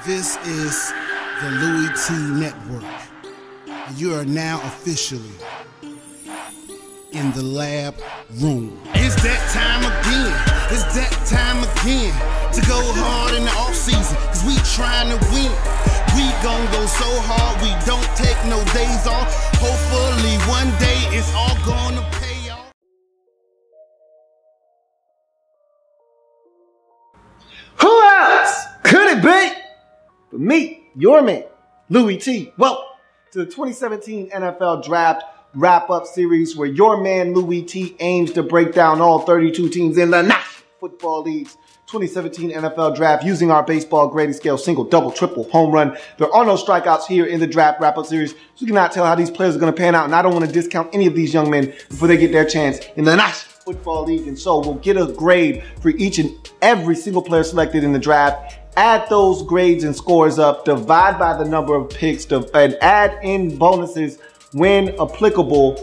This is the Louie T Network. You are now officially in the lab room. It's that time again. It's that time again to go hard in the off season, cause we trying to win. We gon' go so hard, we don't take no days off. Hopefully one day it's all gonna pay off. Who else could it be but me, your man, Louie T? Welcome to the 2017 NFL Draft Wrap-Up Series, where your man Louie T aims to break down all 32 teams in the National Football League's 2017 NFL Draft using our baseball grading scale: single, double, triple, home run. There are no strikeouts here in the Draft Wrap-Up Series, so you cannot tell how these players are going to pan out, and I don't want to discount any of these young men before they get their chance in the National Football League. And so we'll get a grade for each and every single player selected in the draft, add those grades and scores up, divide by the number of picks, and add in bonuses when applicable,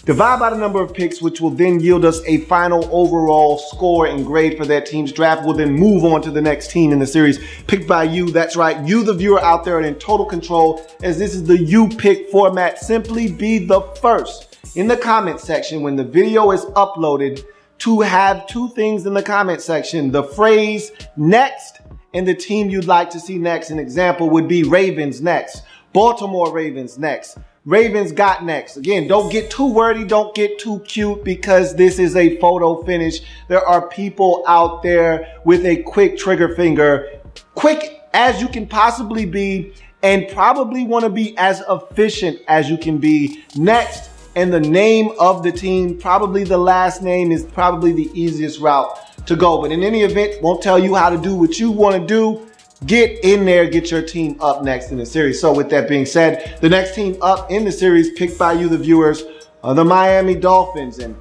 divide by the number of picks, which will then yield us a final overall score and grade for that team's draft. We'll then move on to the next team in the series picked by you. That's right, you, the viewer out there, are in total control, as this is the you pick format. Simply be the first in the comment section when the video is uploaded to have two things in the comment section: the phrase next and the team you'd like to see next. An example would be Ravens next, Baltimore Ravens next, Ravens got next. Again, don't get too wordy, don't get too cute, because this is a photo finish. There are people out there with a quick trigger finger, quick as you can possibly be, and probably want to be as efficient as you can be. Next, and the name of the team, probably the last name, is probably the easiest route to go. But in any event, won't tell you how to do what you want to do. Get in there, get your team up next in the series. So with that being said, the next team up in the series picked by you, the viewers, are the Miami Dolphins. And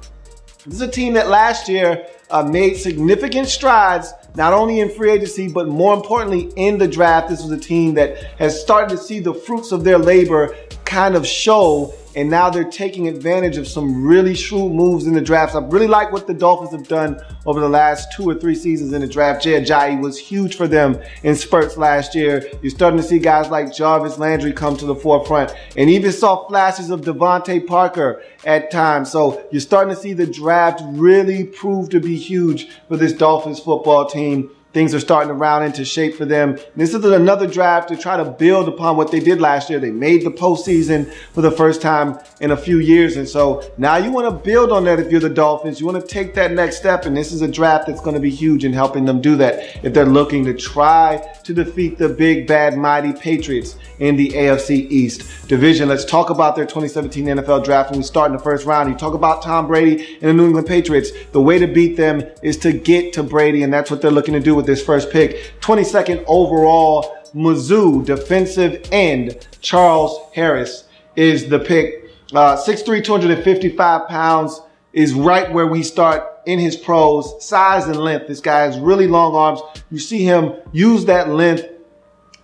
this is a team that last year made significant strides, not only in free agency, but more importantly in the draft. This was a team that has started to see the fruits of their labor kind of show, and now they're taking advantage of some really shrewd moves in the drafts. I really like what the Dolphins have done over the last 2 or 3 seasons in the draft. Jay Ajayi was huge for them in spurts last year. You're starting to see guys like Jarvis Landry come to the forefront, and even saw flashes of Devontae Parker at times. So you're starting to see the draft really prove to be huge for this Dolphins football team. Things are starting to round into shape for them. This is another draft to try to build upon what they did last year. They made the postseason for the first time in a few years. And so now you want to build on that if you're the Dolphins. You want to take that next step. And this is a draft that's going to be huge in helping them do that if they're looking to try to defeat the big, bad, mighty Patriots in the AFC East division. Let's talk about their 2017 NFL draft. When we start in the first round, you talk about Tom Brady and the New England Patriots. The way to beat them is to get to Brady, and that's what they're looking to do with this first pick. 22nd overall, Mizzou defensive end Charles Harris is the pick. 6'3", 255 pounds, is right where we start in his pros. Size and length. This guy has really long arms. You see him use that length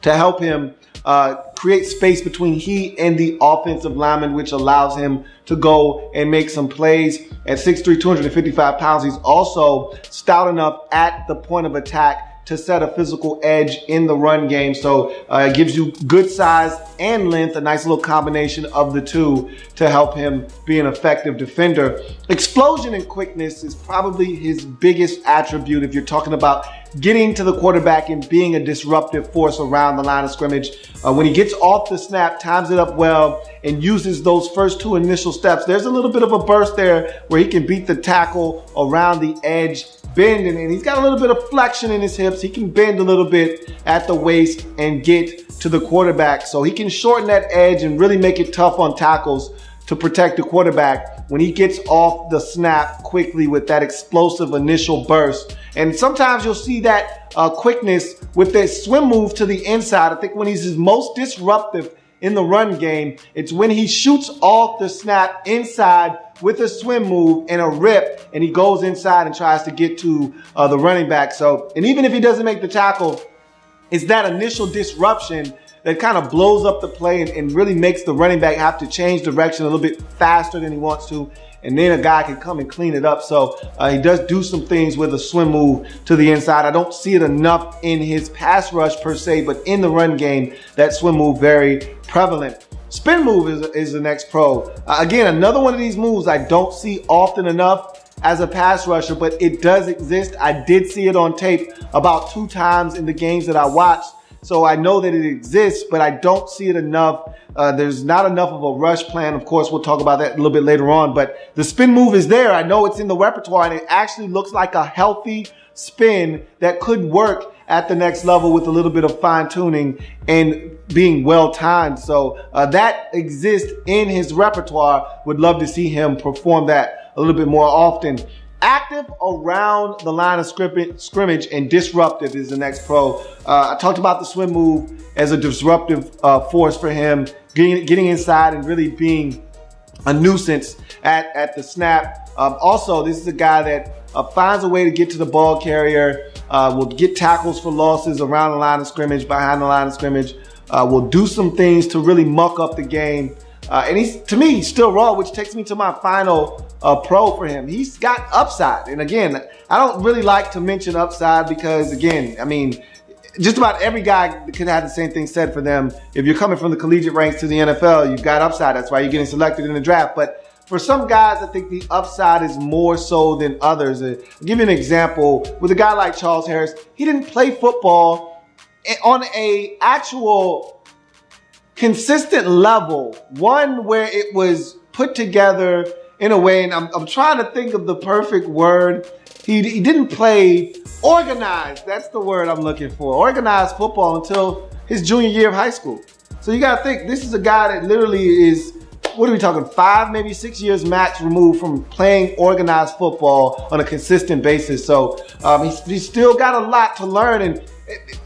to help him create space between he and the offensive lineman, which allows him to go and make some plays. At 6'3", 255 pounds, he's also stout enough at the point of attack to set a physical edge in the run game. So it gives you good size and length, a nice little combination of the two to help him be an effective defender. Explosion and quickness is probably his biggest attribute if you're talking about getting to the quarterback and being a disruptive force around the line of scrimmage. When he gets off the snap, times it up well, and uses those first 2 initial steps, there's a little bit of a burst there where he can beat the tackle around the edge, bend, and he's got a little bit of flexion in his hips. He can bend a little bit at the waist and get to the quarterback. So he can shorten that edge and really make it tough on tackles to protect the quarterback when he gets off the snap quickly with that explosive initial burst. And sometimes you'll see that quickness with that swim move to the inside. I think when he's his most disruptive in the run game, it's when he shoots off the snap inside with a swim move and a rip, and he goes inside and tries to get to the running back. So, and even if he doesn't make the tackle, it's that initial disruption that kind of blows up the play and really makes the running back have to change direction a little bit faster than he wants to. And then a guy can come and clean it up. So he does do some things with a swim move to the inside. I don't see it enough in his pass rush per se, but in the run game, that swim move very prevalent. Spin move is the next pro. Again, another one of these moves I don't see often enough as a pass rusher, but it does exist. I did see it on tape about 2 times in the games that I watched. So I know that it exists, but I don't see it enough. There's not enough of a rush plan. Of course, we'll talk about that a little bit later on, but the spin move is there. I know it's in the repertoire, and it actually looks like a healthy spin that could work at the next level with a little bit of fine tuning and being well timed. So that exists in his repertoire. Would love to see him perform that a little bit more often. Active around the line of scrimmage and disruptive is the next pro. I talked about the swim move as a disruptive force for him, getting inside and really being a nuisance at the snap. Also, this is a guy that finds a way to get to the ball carrier, will get tackles for losses around the line of scrimmage, behind the line of scrimmage, will do some things to really muck up the game. And he's, to me, he's still raw, which takes me to my final pro for him. He's got upside. And again, I don't really like to mention upside because, again, I mean, just about every guy could have the same thing said for them. If you're coming from the collegiate ranks to the NFL, you've got upside. That's why you're getting selected in the draft. But for some guys, I think the upside is more so than others. I'll give you an example with a guy like Charles Harris. He didn't play football on a actual consistent level, one where it was put together in a way, and I'm trying to think of the perfect word. He didn't play organized. That's the word I'm looking for. Organized football until his junior year of high school. So you got to think, this is a guy that literally is, what are we talking, 5, maybe 6 years max removed from playing organized football on a consistent basis. So he's still got a lot to learn. And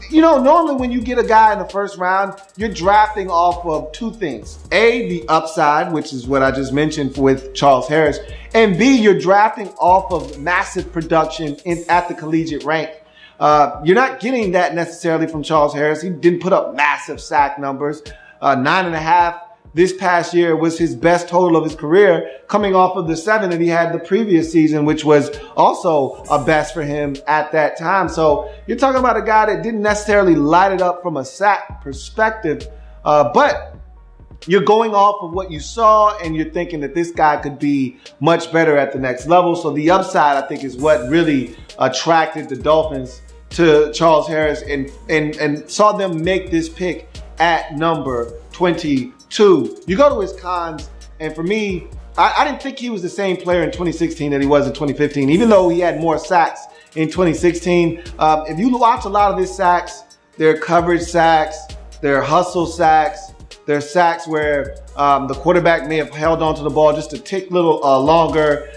you know, normally when you get a guy in the first round, you're drafting off of 2 things. A, the upside, which is what I just mentioned with Charles Harris. And B, you're drafting off of massive production at the collegiate rank. You're not getting that necessarily from Charles Harris. He didn't put up massive sack numbers. 9.5 this past year was his best total of his career, coming off of the 7 that he had the previous season, which was also a best for him at that time. So you're talking about a guy that didn't necessarily light it up from a sack perspective, but you're going off of what you saw and you're thinking that this guy could be much better at the next level. So the upside, I think, is what really attracted the Dolphins to Charles Harris and saw them make this pick at number 22. You go to his cons, and for me, I didn't think he was the same player in 2016 that he was in 2015, even though he had more sacks in 2016. If you watch a lot of his sacks, they're coverage sacks, they're hustle sacks, they're sacks where the quarterback may have held onto the ball just a tick little longer.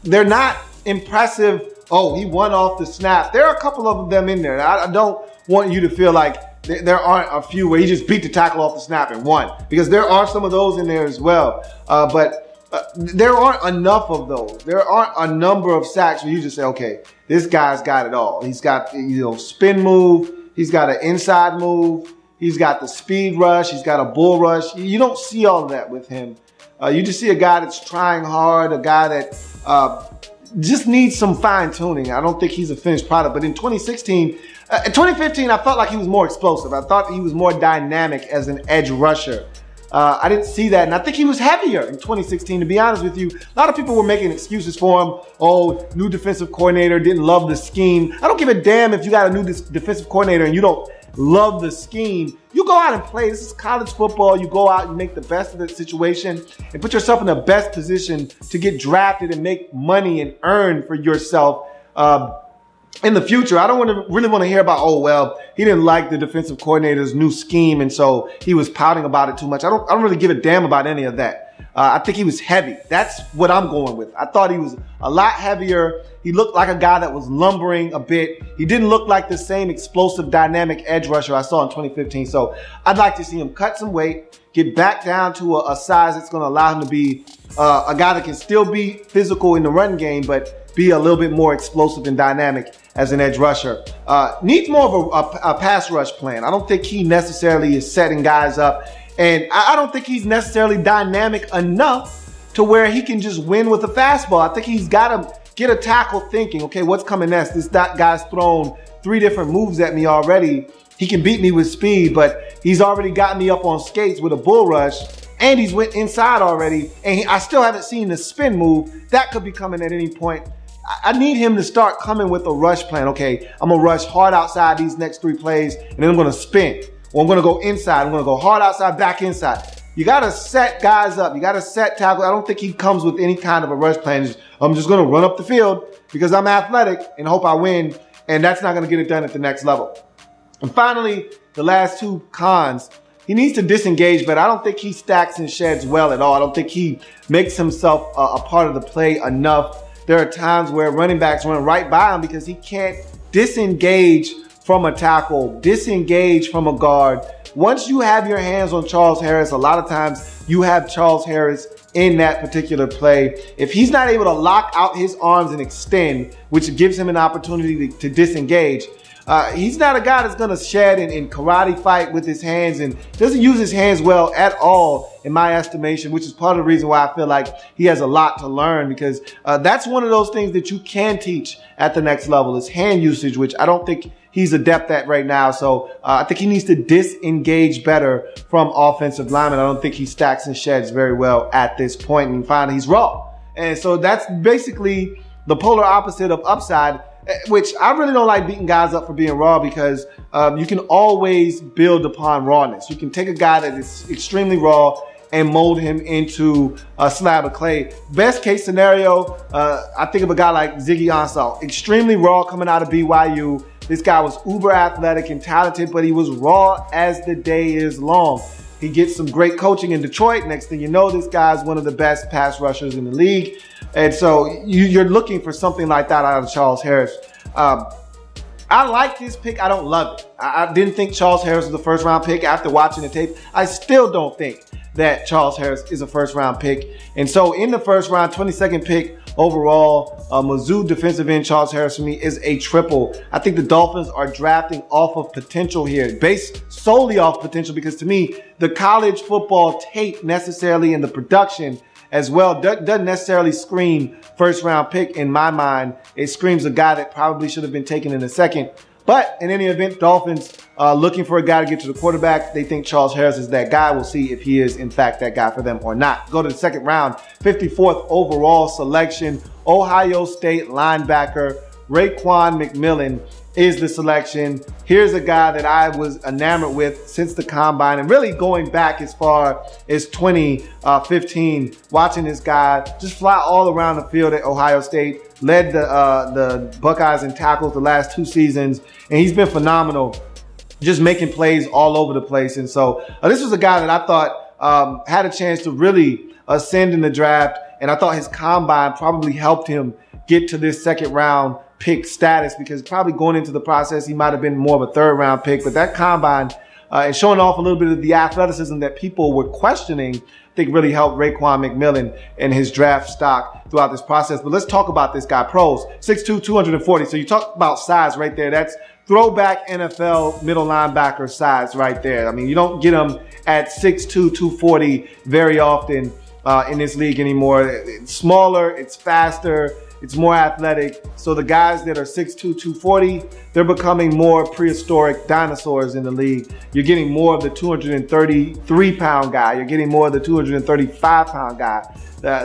They're not impressive. Oh, he won off the snap. There are a couple of them in there. I don't want you to feel like there aren't a few where he just beat the tackle off the snap and won, because there are some of those in there as well. But there aren't enough of those. There aren't a number of sacks where you just say, okay, this guy's got it all. He's got, you know, spin move. He's got an inside move. He's got the speed rush. He's got a bull rush. You don't see all of that with him. You just see a guy that's trying hard, a guy that just needs some fine tuning. I don't think he's a finished product. But in 2016, in 2015, I felt like he was more explosive. I thought he was more dynamic as an edge rusher. I didn't see that, and I think he was heavier in 2016, to be honest with you. A lot of people were making excuses for him. Oh, new defensive coordinator, didn't love the scheme. I don't give a damn if you got a new defensive coordinator and you don't love the scheme. You go out and play. This is college football. You go out and make the best of the situation and put yourself in the best position to get drafted and make money and earn for yourself in the future. I don't really want to hear about, oh, well, he didn't like the defensive coordinator's new scheme, and so he was pouting about it too much. I don't really give a damn about any of that. I think he was heavy. That's what I'm going with. I thought he was a lot heavier. He looked like a guy that was lumbering a bit. He didn't look like the same explosive, dynamic edge rusher I saw in 2015. So I'd like to see him cut some weight, get back down to a size that's going to allow him to be a guy that can still be physical in the run game, but be a little bit more explosive and dynamic as an edge rusher. Needs more of a pass rush plan. I don't think he necessarily is setting guys up, and I don't think he's necessarily dynamic enough to where he can just win with a fastball. I think he's got to get a tackle thinking, okay, what's coming next? This guy's thrown 3 different moves at me already. He can beat me with speed, but he's already gotten me up on skates with a bull rush, and he's went inside already, and I still haven't seen the spin move. That could be coming at any point. I need him to start coming with a rush plan. Okay, I'm gonna rush hard outside these next 3 plays, and then I'm gonna spin. Or I'm gonna go inside. I'm gonna go hard outside, back inside. You gotta set guys up. You gotta set tackle. I don't think he comes with any kind of a rush plan. I'm just gonna run up the field because I'm athletic and hope I win, and that's not gonna get it done at the next level. And finally, the last 2 cons. He needs to disengage, but I don't think he stacks and sheds well at all. I don't think he makes himself a part of the play enough. There are times where running backs run right by him because he can't disengage from a tackle, disengage from a guard. Once you have your hands on Charles Harris, a lot of times you have Charles Harris in that particular play. If he's not able to lock out his arms and extend, which gives him an opportunity to disengage, he's not a guy that's going to shed and karate fight with his hands, and doesn't use his hands well at all, in my estimation, which is part of the reason why I feel like he has a lot to learn, because that's one of those things that you can teach at the next level is hand usage, which I don't think he's adept at right now. So I think he needs to disengage better from offensive linemen. I don't think he stacks and sheds very well at this point. And finally, he's raw. And so that's basically the polar opposite of upside, which I really don't like beating guys up for being raw, because you can always build upon rawness. You can take a guy that is extremely raw and mold him into a slab of clay. Best case scenario, I think of a guy like Ziggy Ansah, extremely raw coming out of BYU. This guy was uber athletic and talented, but he was raw as the day is long. He gets some great coaching in Detroit. Next thing you know, this guy's one of the best pass rushers in the league. And so you're looking for something like that out of Charles Harris. I like this pick. I don't love it. I didn't think Charles Harris was a first-round pick after watching the tape. I still don't think that Charles Harris is a first-round pick. And so in the first round, 22nd pick overall, Mizzou defensive end Charles Harris for me is a triple. I think the Dolphins are drafting off of potential here, based solely off potential, because to me, the college football tape necessarily and the production as well doesn't necessarily scream first-round pick in my mind. It screams a guy that probably should have been taken in the second. But in any event, Dolphins looking for a guy to get to the quarterback. They think Charles Harris is that guy. We'll see if he is, in fact, that guy for them or not. Go to the second round, 54th overall selection. Ohio State linebacker Raekwon McMillan is the selection. Here's a guy that I was enamored with since the combine, and really going back as far as 2015, watching this guy just fly all around the field at Ohio State. Led the Buckeyes in tackles the last 2 seasons, and he's been phenomenal, just making plays all over the place. And so this was a guy that I thought had a chance to really ascend in the draft, and I thought his combine probably helped him get to this second round pick status, because probably going into the process, he might have been more of a third round pick. But that combine and showing off a little bit of the athleticism that people were questioning, I think really helped Raekwon McMillan and his draft stock throughout this process. But let's talk about this guy. Pros, 6'2", 240. So you talk about size right there. That's throwback NFL middle linebacker size right there. I mean, you don't get him at 6'2", 240 very often in this league anymore. It's smaller, it's faster, it's more athletic. So the guys that are 6'2", 240, they're becoming more prehistoric dinosaurs in the league. You're getting more of the 233-pound guy. You're getting more of the 235-pound guy,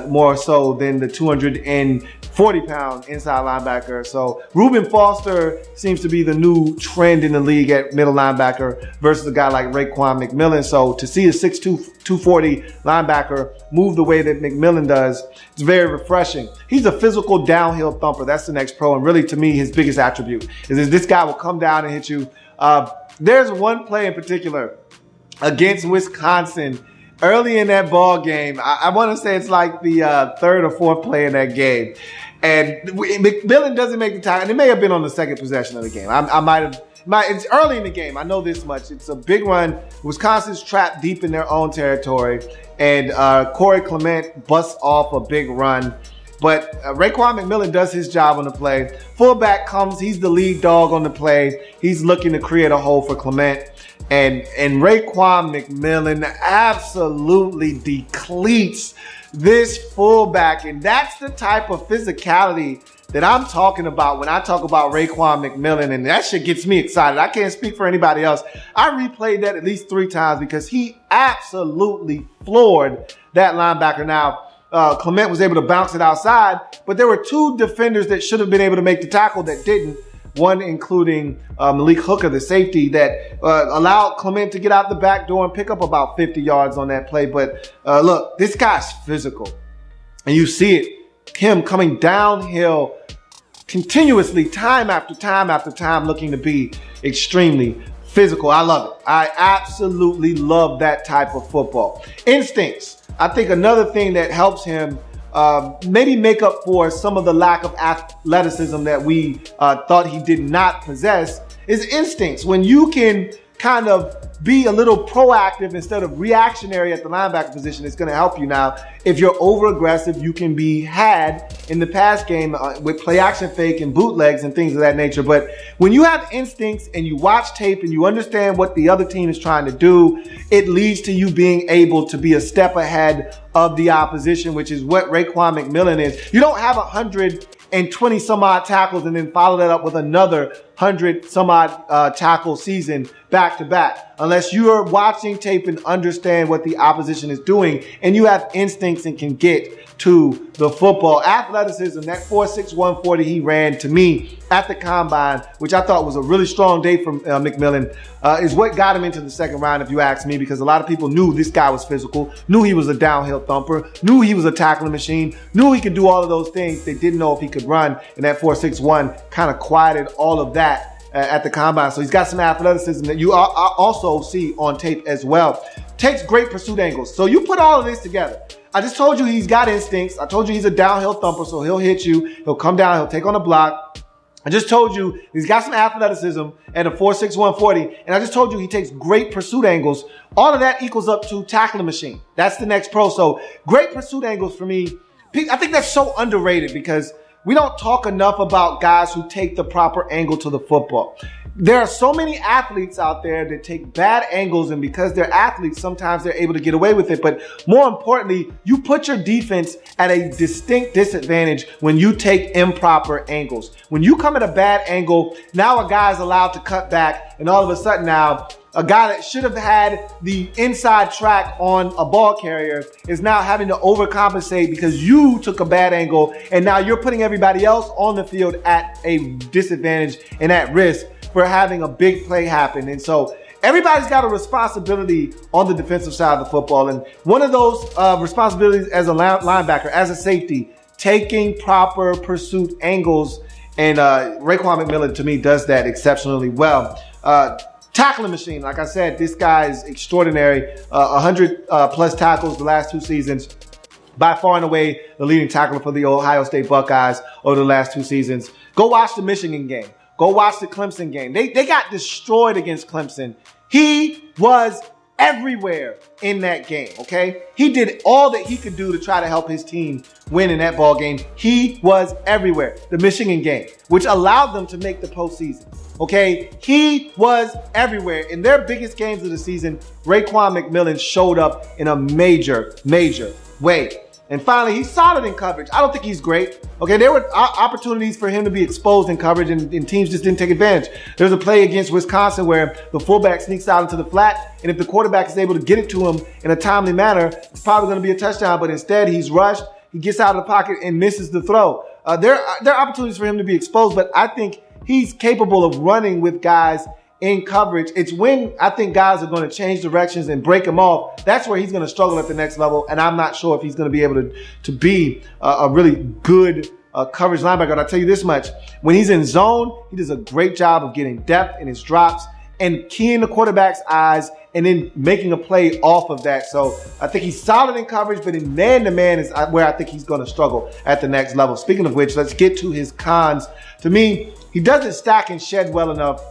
more so than the 240-pound inside linebacker. So Reuben Foster seems to be the new trend in the league at middle linebacker versus a guy like Raekwon McMillan. So to see a 6'2", 240 linebacker move the way that McMillan does, it's very refreshing. He's a physical downhill thumper. That's the next pro. And really, to me, his biggest attribute is this guy will come down and hit you. There's one play in particular against Wisconsin early in that ball game. I want to say it's like the third or fourth play in that game. And McMillan doesn't make the time. And it may have been on the second possession of the game. It's early in the game. I know this much. It's a big run. Wisconsin's trapped deep in their own territory. And Corey Clement busts off a big run. But Raekwon McMillan does his job on the play. Fullback comes, he's the lead dog on the play. He's looking to create a hole for Clement. And Raekwon McMillan absolutely depletes this fullback. And that's the type of physicality that I'm talking about when I talk about Raekwon McMillan, and that shit gets me excited. I can't speak for anybody else. I replayed that at least 3 times because he absolutely floored that linebacker. Now, Clement was able to bounce it outside, but there were 2 defenders that should have been able to make the tackle that didn't. One including Malik Hooker, the safety, that allowed Clement to get out the back door and pick up about 50 yards on that play. But look, this guy's physical, and you see it. Him coming downhill continuously, time after time after time, looking to be extremely physical. I love it. I absolutely love that type of football. Instincts. I think another thing that helps him maybe make up for some of the lack of athleticism that we thought he did not possess is instincts. When you can kind of be a little proactive instead of reactionary at the linebacker position, it's going to help you. Now, if you're over aggressive, you can be had in the pass game with play action fake and bootlegs and things of that nature. But when you have instincts and you watch tape and you understand what the other team is trying to do, it leads to you being able to be a step ahead of the opposition, which is what Raekwon McMillan is. You don't have 120 some odd tackles and then follow that up with another 100 some odd tackle season back to back, unless you are watching tape and understand what the opposition is doing and you have instincts and can get to the football. Athleticism, that 4.6 140 he ran to me at the combine, which I thought was a really strong day from McMillan, is what got him into the second round, if you ask me, because a lot of people knew this guy was physical, knew he was a downhill thumper, knew he was a tackling machine, knew he could do all of those things. They didn't know if he could run, and that 4.61 kind of quieted all of that at the combine. So he's got some athleticism that you also see on tape as well. Takes great pursuit angles. So you put all of this together. I just told you he's got instincts. I told you he's a downhill thumper, so he'll hit you. He'll come down. He'll take on a block. I just told you he's got some athleticism at a 4.6 140. And I just told you he takes great pursuit angles. All of that equals up to tackling machine. That's the next pro. So great pursuit angles for me. I think that's so underrated because we don't talk enough about guys who take the proper angle to the football. There are so many athletes out there that take bad angles, and because they're athletes, sometimes they're able to get away with it. But more importantly, you put your defense at a distinct disadvantage when you take improper angles. When you come at a bad angle, now a guy is allowed to cut back, and all of a sudden now, a guy that should have had the inside track on a ball carrier is now having to overcompensate because you took a bad angle, and now you're putting everybody else on the field at a disadvantage and at risk for having a big play happen. And so everybody's got a responsibility on the defensive side of the football. And one of those responsibilities as a linebacker, as a safety, taking proper pursuit angles. And Raekwon McMillan, to me, does that exceptionally well. Tackling machine, like I said, this guy is extraordinary. 100 plus tackles the last 2 seasons. By far and away, the leading tackler for the Ohio State Buckeyes over the last 2 seasons. Go watch the Michigan game. Go watch the Clemson game. They got destroyed against Clemson. He was everywhere in that game, okay? He did all that he could do to try to help his team win in that ball game. He was everywhere. The Michigan game, which allowed them to make the postseason, okay? He was everywhere. In their biggest games of the season, Raekwon McMillan showed up in a major, major way. And finally, he's solid in coverage. I don't think he's great. Okay, there were opportunities for him to be exposed in coverage, and teams just didn't take advantage. There's a play against Wisconsin where the fullback sneaks out into the flat, and if the quarterback is able to get it to him in a timely manner, it's probably going to be a touchdown. But instead, he's rushed. He gets out of the pocket and misses the throw. There are opportunities for him to be exposed, but I think he's capable of running with guys in coverage. It's when I think guys are going to change directions and break him off. That's where he's going to struggle at the next level. And I'm not sure if he's going to be able to be a really good coverage linebacker. And I'll tell you this much. When he's in zone, he does a great job of getting depth in his drops and keying the quarterback's eyes and then making a play off of that. So I think he's solid in coverage, but in man-to-man is where I think he's going to struggle at the next level. Speaking of which, let's get to his cons. To me, he doesn't stack and shed well enough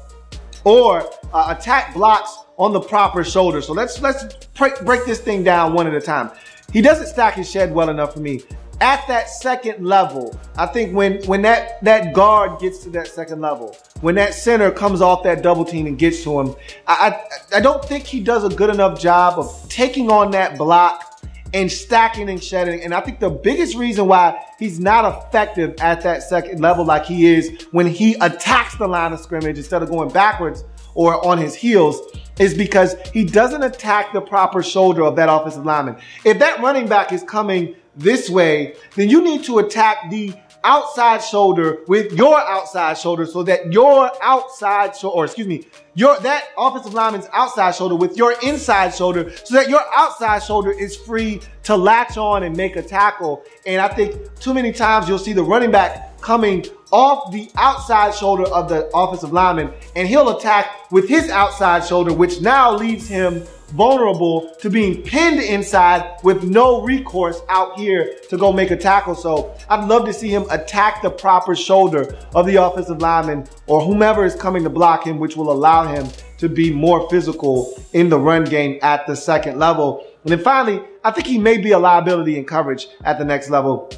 or attack blocks on the proper shoulder. So let's break this thing down one at a time. He doesn't stack his shed well enough for me. at that second level, I think when that guard gets to that second level, when that center comes off that double team and gets to him, I don't think he does a good enough job of taking on that block and stacking and shedding. And I think the biggest reason why he's not effective at that second level like he is when he attacks the line of scrimmage instead of going backwards or on his heels is because he doesn't attack the proper shoulder of that offensive lineman. If that running back is coming this way, then you need to attack the outside shoulder with your outside shoulder so that your outside shoulder, or excuse me, that offensive lineman's outside shoulder with your inside shoulder so that your outside shoulder is free to latch on and make a tackle. And I think too many times you'll see the running back coming off the outside shoulder of the offensive lineman, and he'll attack with his outside shoulder, which now leaves him vulnerable to being pinned inside with no recourse out here to go make a tackle. So I'd love to see him attack the proper shoulder of the offensive lineman or whomever is coming to block him, which will allow him to be more physical in the run game at the second level. And then finally, I think he may be a liability in coverage at the next level.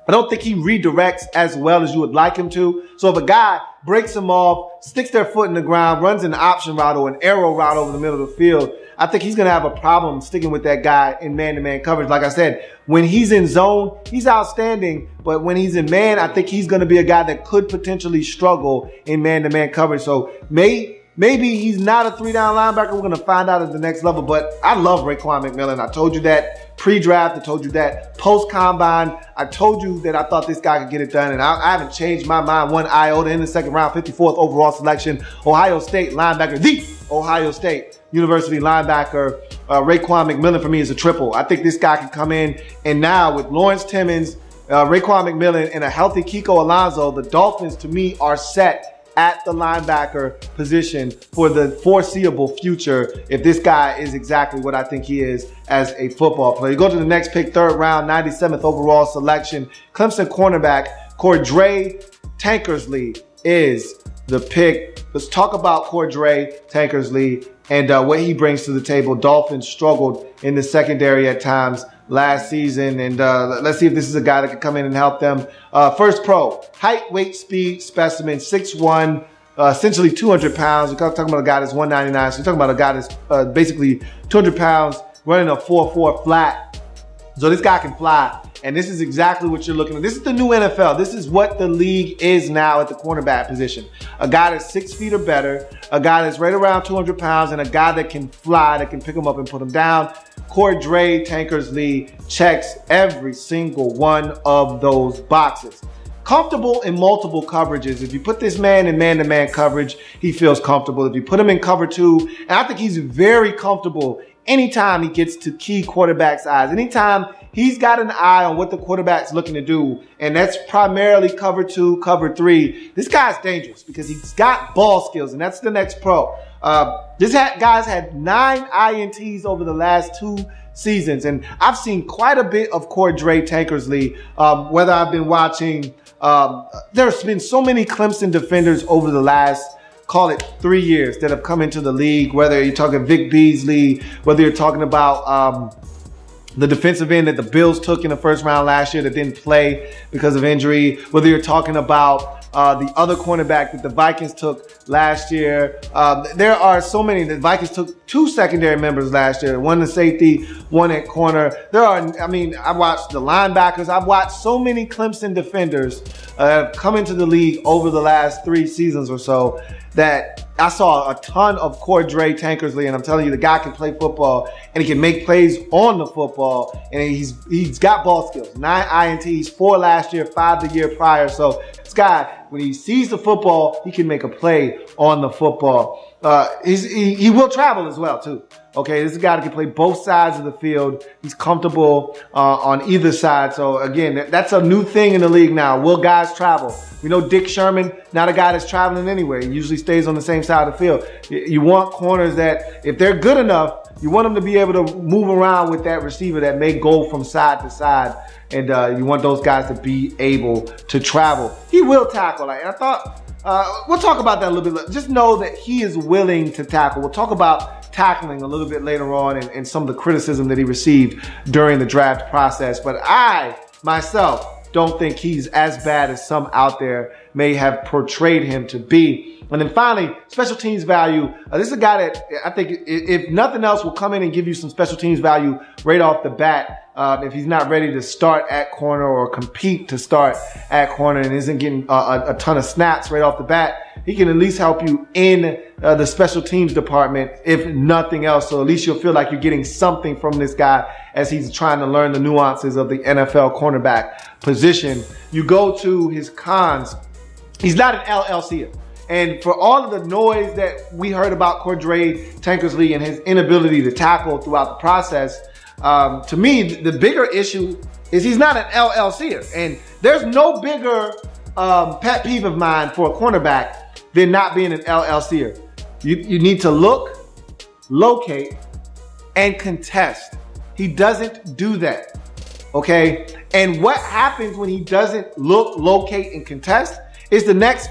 I don't think he redirects as well as you would like him to. So if a guy breaks him off, sticks their foot in the ground, runs an option route or an arrow route over the middle of the field, I think he's going to have a problem sticking with that guy in man-to-man coverage. Like I said, when he's in zone, he's outstanding. But when he's in man, I think he's going to be a guy that could potentially struggle in man-to-man coverage. So maybe he's not a 3-down linebacker. We're going to find out at the next level. But I love Raekwon McMillan. I told you that pre-draft. I told you that post-combine. I told you that I thought this guy could get it done. And I haven't changed my mind one iota. In the second round, 54th overall selection, Ohio State linebacker, the Ohio State University linebacker, Raekwon McMillan for me is a triple. I think this guy can come in. And now with Lawrence Timmons, Raekwon McMillan, and a healthy Kiko Alonso, the Dolphins to me are set at the linebacker position for the foreseeable future if this guy is exactly what I think he is as a football player. You go to the next pick, third round, 97th overall selection. Clemson cornerback Cordrea Tankersley is the pick. Let's talk about Cordrea Tankersley and what he brings to the table. Dolphins struggled in the secondary at times last season, and let's see if this is a guy that can come in and help them. First pro, height, weight, speed, specimen, 6'1", essentially 200 pounds. We're talking about a guy that's 199, so we're talking about a guy that's basically 200 pounds, running a 4.4 flat. So this guy can fly. And this is exactly what you're looking at. This is the new NFL. This is what the league is now at the cornerback position. A guy that's 6 feet or better, a guy that's right around 200 pounds, and a guy that can fly, that can pick him up and put him down. Cordrea Tankersley checks every single one of those boxes. Comfortable in multiple coverages. If you put this man in man-to-man coverage, he feels comfortable. If you put him in cover 2, and I think he's very comfortable anytime he gets to key quarterback's eyes. Anytime he's got an eye on what the quarterback's looking to do, and that's primarily cover 2, cover 3. This guy's dangerous because he's got ball skills, and that's the next pro. This guy's had 9 INTs over the last 2 seasons, and I've seen quite a bit of Cordrea Tankersley, whether I've been watching. There's been so many Clemson defenders over the last, call it 3 years, that have come into the league, whether you're talking Vic Beasley, whether you're talking about the defensive end that the Bills took in the first round last year that didn't play because of injury, whether you're talking about the other cornerback that the Vikings took last year. There are so many. The Vikings took 2 secondary members last year, one at safety, one at corner. I've watched the linebackers. I've watched so many Clemson defenders have come into the league over the last 3 seasons or so that I saw a ton of Cordrea Tankersley, and I'm telling you, the guy can play football and he can make plays on the football, and he's got ball skills. 9 INTs, 4 last year, 5 the year prior. So this guy, when he sees the football, he can make a play on the football. He will travel as well too. Okay, this is a guy that can play both sides of the field. He's comfortable on either side. So again, that's a new thing in the league now. Will guys travel? We know Dick Sherman, not a guy that's traveling anywhere. He usually stays on the same side of the field. You want corners that, if they're good enough, you want them to be able to move around with that receiver that may go from side to side. And you want those guys to be able to travel. He will tackle. And I thought, we'll talk about that a little bit. Just know that he is willing to tackle. We'll talk about tackling a little bit later on and some of the criticism that he received during the draft process. But I myself don't think he's as bad as some out there may have portrayed him to be. And then finally, special teams value. This is a guy that I think, if nothing else, will come in and give you some special teams value right off the bat. If he's not ready to start at corner or compete to start at corner and isn't getting a ton of snaps right off the bat, he can at least help you in the special teams department, if nothing else. So at least you'll feel like you're getting something from this guy as he's trying to learn the nuances of the NFL cornerback position. You go to his cons. He's not an LLC. And for all of the noise that we heard about Cordrea Tankersley and his inability to tackle throughout the process, to me, the bigger issue is he's not an LLCer. And there's no bigger pet peeve of mine for a cornerback than not being an LLCer. You need to look, locate, and contest. He doesn't do that, okay? And what happens when he doesn't look, locate, and contest is the next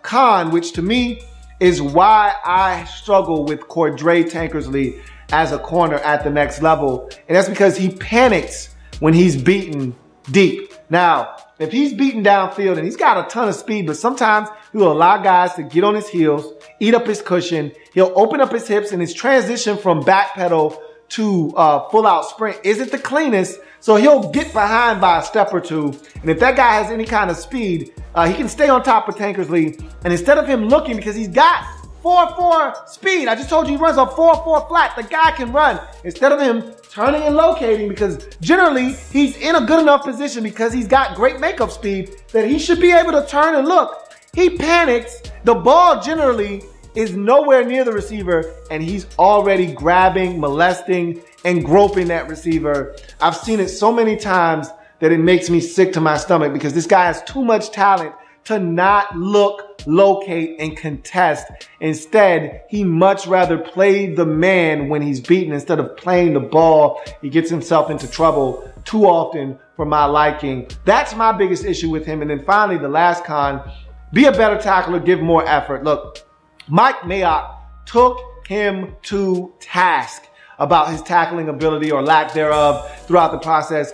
con, which to me is why I struggle with Cordrea Tankersley as a corner at the next level. And that's because he panics when he's beaten deep. Now, if he's beaten downfield and he's got a ton of speed, but sometimes he'll allow guys to get on his heels, eat up his cushion, he'll open up his hips, and his transition from back pedal to full out sprint isn't the cleanest. So he'll get behind by a step or two. And if that guy has any kind of speed, he can stay on top of Tankersley. And instead of him looking, because he's got 4.4 speed, I just told you he runs a 4.4 flat, the guy can run. Instead of him turning and locating, because generally he's in a good enough position because he's got great makeup speed that he should be able to turn and look. He panics. The ball generally is nowhere near the receiver, and he's already grabbing, molesting, and groping that receiver. I've seen it so many times that it makes me sick to my stomach because this guy has too much talent to not look, locate, and contest. Instead, he much rather play the man when he's beaten instead of playing the ball. He gets himself into trouble too often for my liking. That's my biggest issue with him. And then finally, the last con, be a better tackler, give more effort. Look, Mike Mayock took him to task about his tackling ability or lack thereof throughout the process.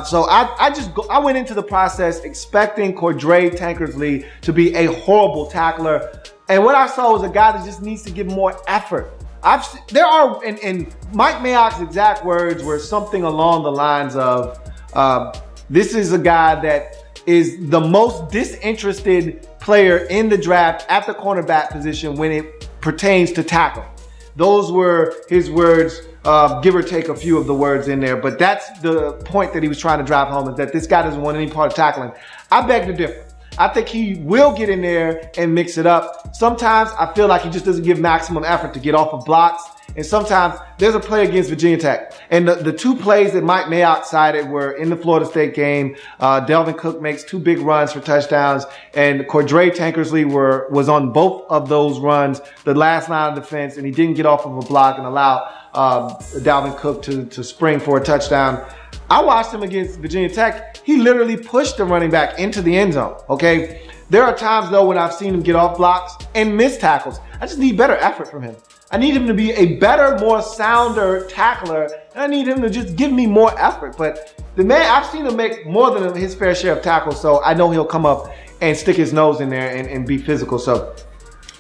So I went into the process expecting Cordrea Tankersley to be a horrible tackler. And what I saw was a guy that just needs to give more effort. And Mike Mayock's exact words were something along the lines of, this is a guy that is the most disinterested player in the draft at the cornerback position when it pertains to tackle. Those were his words, give or take a few of the words in there. But that's the point that he was trying to drive home, is that this guy doesn't want any part of tackling. I beg to differ. I think he will get in there and mix it up. Sometimes I feel like he just doesn't give maximum effort to get off of blocks. And sometimes there's a play against Virginia Tech. And the two plays that Mike Mayock cited were in the Florida State game. Dalvin Cook makes 2 big runs for touchdowns. And Cordrea Tankersley was on both of those runs, the last line of defense, and he didn't get off of a block and allow Dalvin Cook to spring for a touchdown. I watched him against Virginia Tech. He literally pushed the running back into the end zone, okay? There are times, though, when I've seen him get off blocks and miss tackles. I just need better effort from him. I need him to be a better, more sounder tackler, and I need him to just give me more effort. But the man, I've seen him make more than his fair share of tackles, so I know he'll come up and stick his nose in there and be physical. So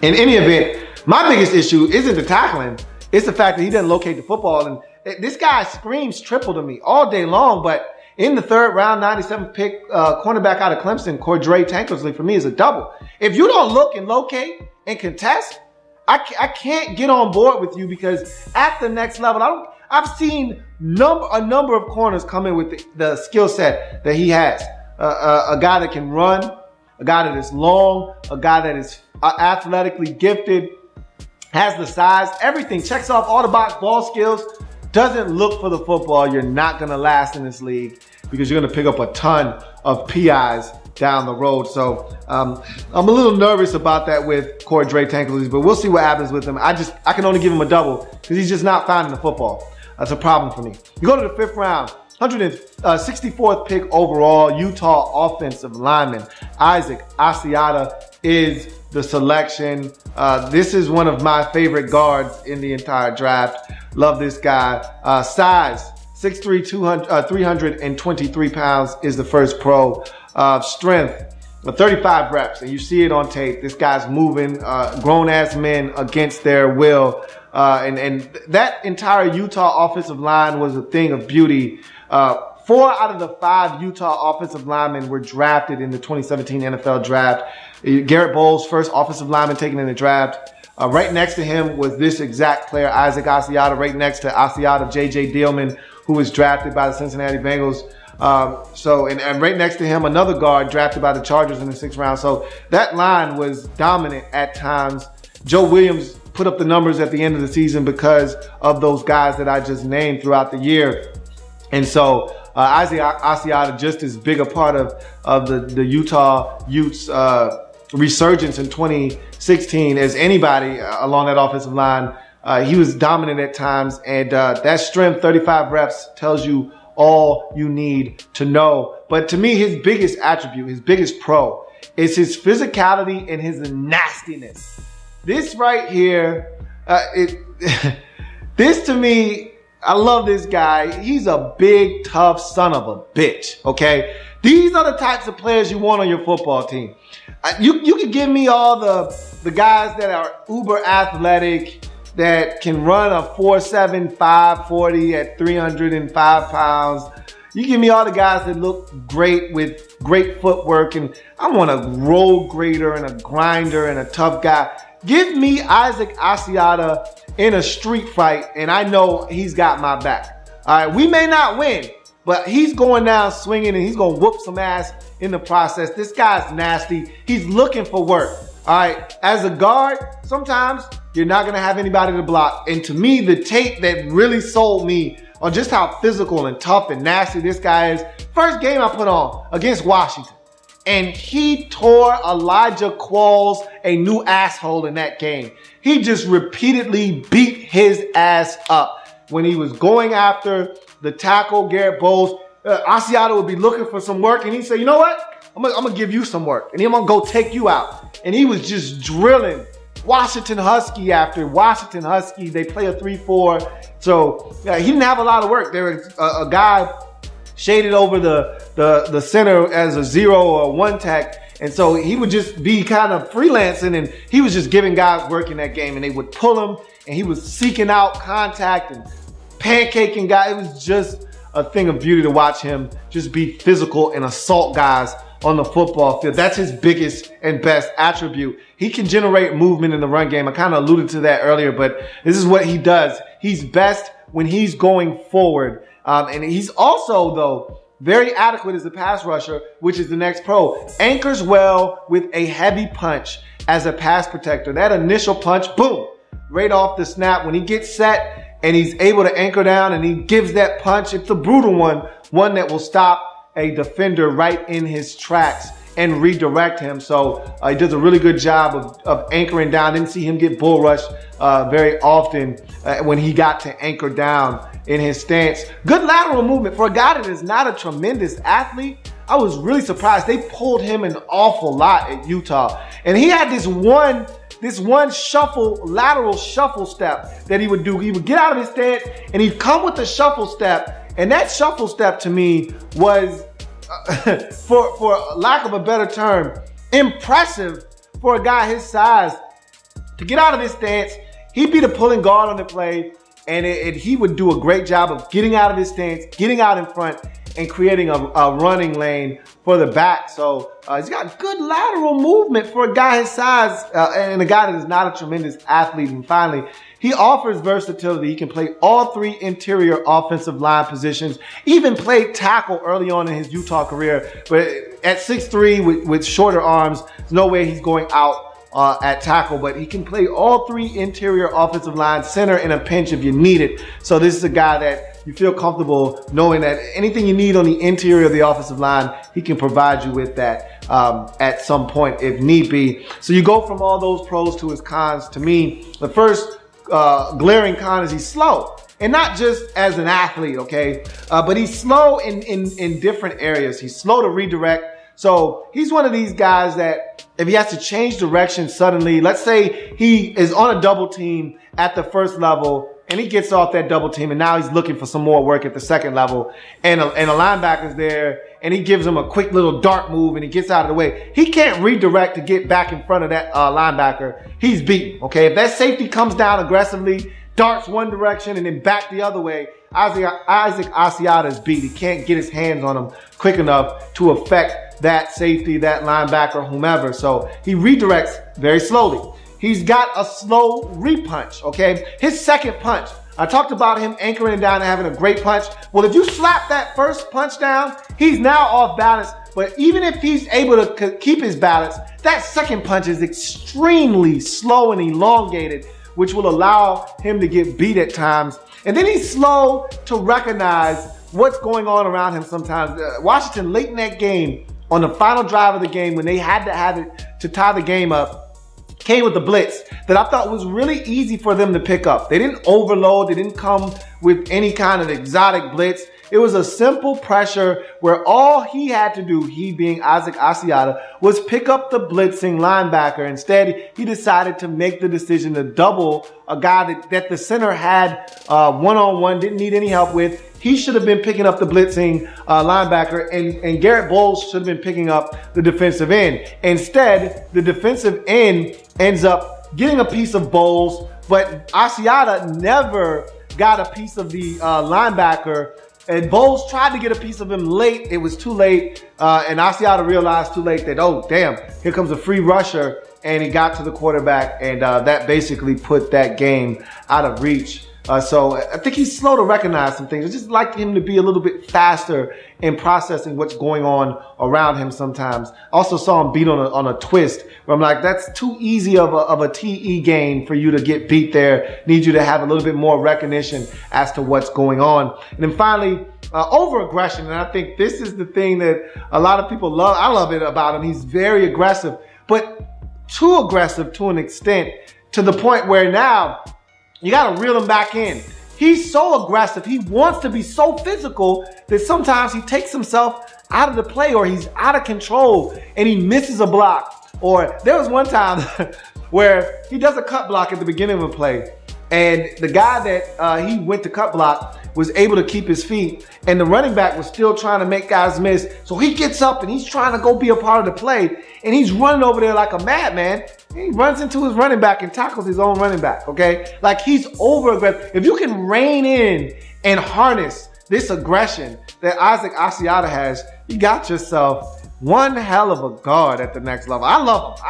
in any event, my biggest issue isn't the tackling. It's the fact that he doesn't locate the football. And this guy screams triple to me all day long, but in the 3rd round, 97th pick, cornerback out of Clemson, Cordrea Tankersley for me is a double. If you don't look and locate and contest, I can't get on board with you, because at the next level, I've seen a number of corners come in with the skill set that he has. A guy that can run, a guy that is long, a guy that is athletically gifted, has the size, everything, checks off all the box ball skills, doesn't look for the football. You're not going to last in this league because you're going to pick up a ton of PIs down the road. So I'm a little nervous about that with Cordrea Tankersley, but we'll see what happens with him. I can only give him a double because he's just not finding the football. That's a problem for me. You go to the 5th round, 164th pick overall, Utah offensive lineman Isaac Asiata is the selection. This is one of my favorite guards in the entire draft. Love this guy. Size 6'3", 323 pounds is the first pro. Strength, 35 reps, and you see it on tape. This guy's moving grown-ass men against their will. And that entire Utah offensive line was a thing of beauty. 4 out of the 5 Utah offensive linemen were drafted in the 2017 NFL draft. Garrett Bowles, first offensive lineman taken in the draft. Right next to him was this exact player, Isaac Asiata. Right next to Asiata, J.J. Dillman, who was drafted by the Cincinnati Bengals. And right next to him, another guard drafted by the Chargers in the 6th round. So that line was dominant at times. Joe Williams put up the numbers at the end of the season because of those guys that I just named throughout the year. And so Isaac Asiata, just as big a part of the Utah Utes resurgence in 2016 as anybody along that offensive line. He was dominant at times, and that strength, 35 reps, tells you all you need to know. But to me, his biggest attribute, his biggest pro, is his physicality and his nastiness. This right here, this to me, I love this guy. He's a big, tough son of a bitch, okay? These are the types of players you want on your football team. You can give me all the guys that are uber athletic, that can run a 4.7, 540 at 305 pounds. You give me all the guys that look great with great footwork, and I want a road grader and a grinder and a tough guy. Give me Isaac Asiata in a street fight, and I know he's got my back. All right, we may not win, but he's going down swinging, and he's going to whoop some ass in the process. This guy's nasty. He's looking for work. All right, as a guard, sometimes you're not going to have anybody to block. And to me, the tape that really sold me on just how physical and tough and nasty this guy is, first game I put on against Washington, and he tore Elijah Qualls a new asshole in that game. He just repeatedly beat his ass up. When he was going after the tackle, Garrett Bowles, Asiata would be looking for some work, and he'd say, you know what? I'm gonna give you some work, and then I'm gonna go take you out. And he was just drilling Washington Husky after Washington Husky. They play a 3-4. So he didn't have a lot of work. There was a guy shaded over the center as a 0 or 1 tech. And so he would just be kind of freelancing, and he was just giving guys work in that game, and they would pull him, and he was seeking out contact and pancaking guys. It was just a thing of beauty to watch him just be physical and assault guys on the football field. That's his biggest and best attribute. He can generate movement in the run game. I kind of alluded to that earlier, but this is what he does. He's best when he's going forward. And he's also, though, very adequate as a pass rusher, which is the next pro. Anchors well with a heavy punch as a pass protector. That initial punch, boom, right off the snap. When he gets set and he's able to anchor down and he gives that punch, it's a brutal one that will stop a defender right in his tracks and redirect him. So he does a really good job of anchoring down. Didn't see him get bull rushed very often when he got to anchor down in his stance. Good lateral movement for a guy that is not a tremendous athlete. I was really surprised. They pulled him an awful lot at Utah, and he had this one lateral shuffle step that he would do. He would get out of his stance and he'd come with the shuffle step. And that shuffle step to me was, for lack of a better term, impressive for a guy his size. To get out of his stance, he'd be the pulling guard on the play, and he would do a great job of getting out of his stance, getting out in front, and creating a running lane for the back. So he's got good lateral movement for a guy his size and a guy that is not a tremendous athlete. And finally, he offers versatility. He can play all 3 interior offensive line positions. Even played tackle early on in his Utah career. But at 6'3", with shorter arms, there's no way he's going out at tackle. But he can play all 3 interior offensive lines, center in a pinch if you need it. So this is a guy that you feel comfortable knowing that anything you need on the interior of the offensive line, he can provide you with that at some point if need be. So you go from all those pros to his cons. To me, the first glaring con is he's slow, and not just as an athlete, okay? But he's slow in different areas. He's slow to redirect. So he's one of these guys that if he has to change direction suddenly, let's say he is on a double team at the first level and he gets off that double team, and now he's looking for some more work at the second level, and a linebacker's there, and he gives him a quick little dart move, and he gets out of the way. He can't redirect to get back in front of that linebacker. He's beaten, okay? If that safety comes down aggressively, darts one direction, and then back the other way, Isaac Asiata is beat. He can't get his hands on him quick enough to affect that safety, that linebacker, whomever. So he redirects very slowly. He's got a slow re-punch, okay? His second punch, I talked about him anchoring down and having a great punch. Well, if you slap that first punch down, he's now off balance. But even if he's able to keep his balance, that second punch is extremely slow and elongated, which will allow him to get beat at times. And then he's slow to recognize what's going on around him sometimes. Washington, late in that game, on the final drive of the game, when they had to have it to tie the game up, came with the blitz that I thought was really easy for them to pick up. They didn't overload. They didn't come with any kind of exotic blitz. It was a simple pressure where all he had to do, he being Isaac Asiata, was pick up the blitzing linebacker. Instead, he decided to make the decision to double a guy that the center had one-on-one, didn't need any help with. He should have been picking up the blitzing linebacker, and Garrett Bowles should have been picking up the defensive end. Instead, the defensive end ends up getting a piece of Bowles, but Asiata never got a piece of the linebacker. And Bowles tried to get a piece of him late. It was too late. And Asiata realized too late that, oh, damn, here comes a free rusher. And he got to the quarterback. And that basically put that game out of reach. So I think he's slow to recognize some things. I just like him to be a little bit faster in processing what's going on around him sometimes. Also saw him beat on a twist where I'm like, that's too easy of a TE game for you to get beat there. Need you to have a little bit more recognition as to what's going on. And then finally, over-aggression. And I think this is the thing that a lot of people love. I love it about him. He's very aggressive, but too aggressive to an extent, to the point where now you got to reel him back in. He's so aggressive. He wants to be so physical that sometimes he takes himself out of the play, or he's out of control and he misses a block. Or there was one time where he does a cut block at the beginning of a play, and the guy that he went to cut block was able to keep his feet, and the running back was still trying to make guys miss. So he gets up and he's trying to go be a part of the play, and he's running over there like a madman. He runs into his running back and tackles his own running back, okay? Like, he's over aggressive. If you can rein in and harness this aggression that Isaac Asiata has, you got yourself one hell of a guard at the next level. I love him.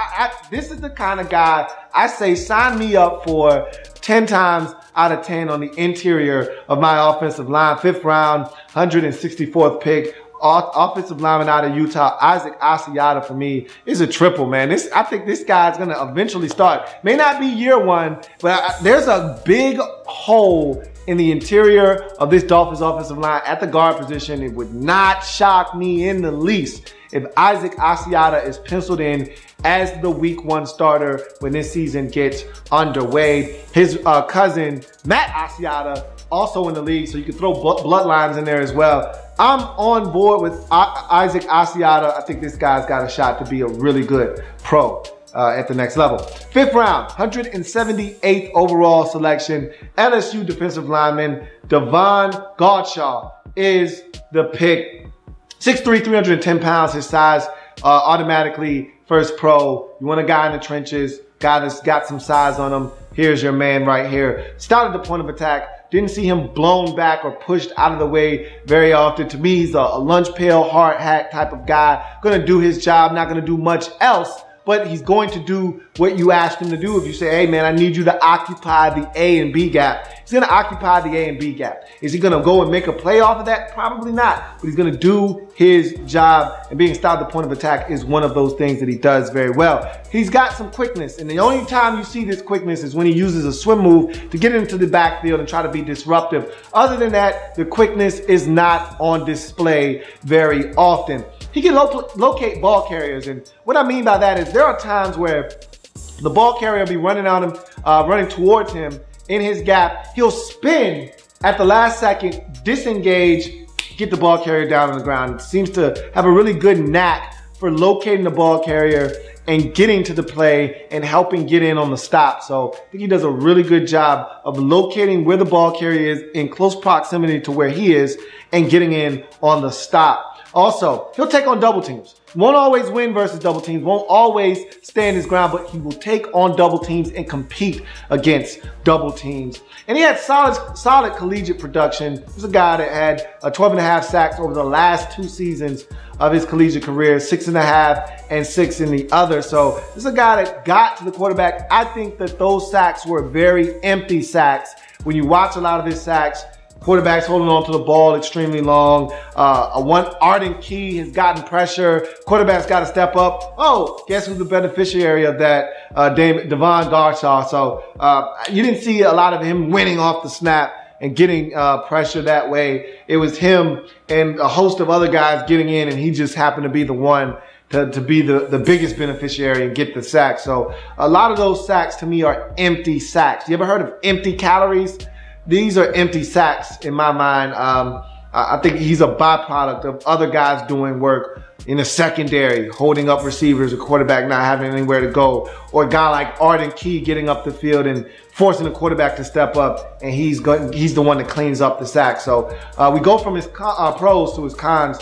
This is the kind of guy I say sign me up for 10 times out of 10 on the interior of my offensive line. 5th round, 164th pick. Offensive lineman out of Utah, Isaac Asiata, for me, is a triple, man. I think this guy's going to eventually start. May not be year one, but there's a big hole in the interior of this Dolphins offensive line at the guard position. It would not shock me in the least if Isaac Asiata is penciled in as the week 1 starter when this season gets underway. His cousin, Matt Asiata, also in the league, so you can throw bloodlines in there as well. I'm on board with Isaac Asiata. I think this guy's got a shot to be a really good pro at the next level. 5th round, 178th overall selection. LSU defensive lineman Devon Godshaw is the pick. 6'3", 310 pounds, his size, automatically first pro. You want a guy in the trenches, guy that's got some size on him. Here's your man right here. Started the point of attack. Didn't see him blown back or pushed out of the way very often. To me, he's a lunch pail, hard hat type of guy. Gonna do his job, not gonna do much else, but he's going to do what you asked him to do. If you say, hey man, I need you to occupy the A and B gap, he's gonna occupy the A and B gap. Is he gonna go and make a play off of that? Probably not, but he's gonna do his job, and being started the point of attack is one of those things that he does very well. He's got some quickness, and the only time you see this quickness is when he uses a swim move to get into the backfield and try to be disruptive. Other than that, the quickness is not on display very often. He can locate ball carriers, and what I mean by that is there are times where the ball carrier will be running on him, running towards him in his gap. He'll spin at the last second, disengage, get the ball carrier down on the ground. Seems to have a really good knack for locating the ball carrier and getting to the play and helping get in on the stop. So I think he does a really good job of locating where the ball carrier is in close proximity to where he is and getting in on the stop. Also, he'll take on double teams. Won't always win versus double teams, won't always stand his ground, but he will take on double teams and compete against double teams. And he had solid collegiate production. He was a guy that had 12.5 sacks over the last 2 seasons of his collegiate career, 6.5 and 6 in the other. So this is a guy that got to the quarterback. I think that those sacks were very empty sacks. When you watch a lot of his sacks, quarterback's holding on to the ball extremely long. Arden Key has gotten pressure. Quarterback's got to step up. Oh, guess who's the beneficiary of that? Devon Garshaw. So you didn't see a lot of him winning off the snap and getting pressure that way. It was him and a host of other guys getting in, and he just happened to be the one to be the biggest beneficiary and get the sack. So a lot of those sacks to me are empty sacks. You ever heard of empty calories? These are empty sacks in my mind. I think he's a byproduct of other guys doing work in the secondary, holding up receivers, a quarterback not having anywhere to go, or a guy like Arden Key getting up the field and forcing the quarterback to step up, and he's the one that cleans up the sack. So we go from his pros to his cons.